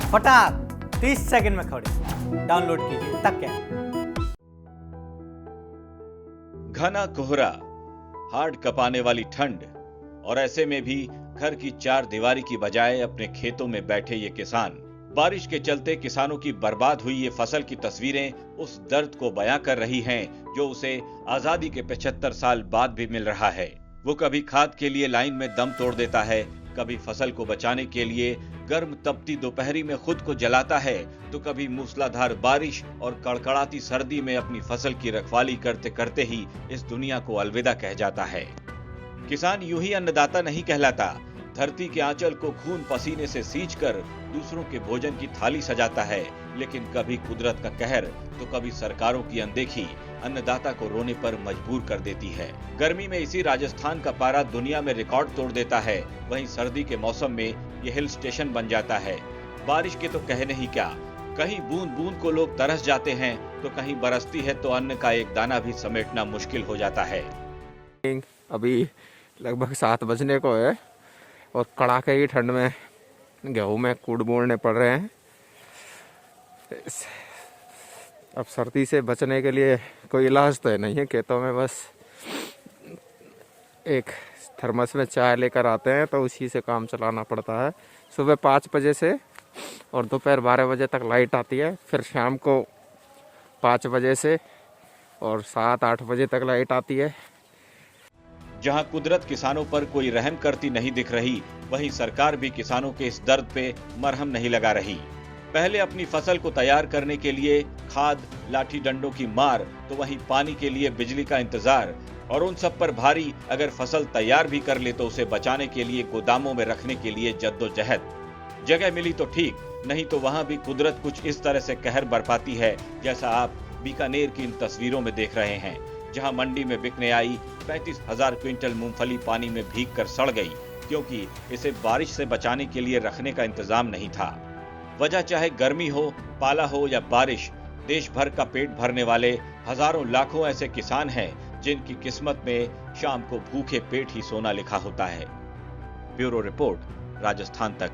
फटाक 30 सेकंड में खबरें डाउनलोड कीजिए। तक क्या घना कोहरा, हार्ड कपाने वाली ठंड और ऐसे में भी घर की चार दीवारी की बजाय अपने खेतों में बैठे ये किसान, बारिश के चलते किसानों की बर्बाद हुई ये फसल की तस्वीरें उस दर्द को बयां कर रही हैं जो उसे आजादी के 75 साल बाद भी मिल रहा है। वो कभी खाद के लिए लाइन में दम तोड़ देता है, कभी फसल को बचाने के लिए गर्म तपती दोपहरी में खुद को जलाता है, तो कभी मूसलाधार बारिश और कड़कड़ाती सर्दी में अपनी फसल की रखवाली करते करते ही इस दुनिया को अलविदा कह जाता है। किसान यूं ही अन्नदाता नहीं कहलाता, धरती के आंचल को खून पसीने से सींचकर दूसरों के भोजन की थाली सजाता है। लेकिन कभी कुदरत का कहर तो कभी सरकारों की अनदेखी अन्नदाता को रोने पर मजबूर कर देती है। गर्मी में इसी राजस्थान का पारा दुनिया में रिकॉर्ड तोड़ देता है, वहीं सर्दी के मौसम में ये हिल स्टेशन बन जाता है। बारिश के तो कहने ही क्या, कहीं बूंद बूंद को लोग तरस जाते हैं तो कहीं बरसती है तो अन्न का एक दाना भी समेटना मुश्किल हो जाता है। अभी लगभग 7 बजने को है और कड़ाके की ठंड में गेहूं में कूड़ बोड़ने पड़ रहे हैं। अब सर्दी से बचने के लिए कोई इलाज तो नहीं है, खेतों में बस एक थर्मस में चाय लेकर आते हैं तो उसी से काम चलाना पड़ता है। सुबह 5 बजे से और दोपहर 12 बजे तक लाइट आती है, फिर शाम को 5 बजे से और 7-8 बजे तक लाइट आती है। जहां कुदरत किसानों पर कोई रहम करती नहीं दिख रही, वहीं सरकार भी किसानों के इस दर्द पे मरहम नहीं लगा रही। पहले अपनी फसल को तैयार करने के लिए खाद, लाठी डंडों की मार, तो वहीं पानी के लिए बिजली का इंतजार और उन सब पर भारी अगर फसल तैयार भी कर ले तो उसे बचाने के लिए गोदामों में रखने के लिए जद्दोजहद। जगह मिली तो ठीक, नहीं तो वहां भी कुदरत कुछ इस तरह से कहर बरपाती है जैसा आप बीकानेर की इन तस्वीरों में देख रहे हैं, जहां मंडी में बिकने आई 35,000 क्विंटल मूंगफली पानी में भीग कर सड़ गई क्योंकि इसे बारिश से बचाने के लिए रखने का इंतजाम नहीं था। वजह चाहे गर्मी हो, पाला हो या बारिश, देश भर का पेट भरने वाले हजारों लाखों ऐसे किसान हैं जिनकी किस्मत में शाम को भूखे पेट ही सोना लिखा होता है। ब्यूरो रिपोर्ट, राजस्थान तक।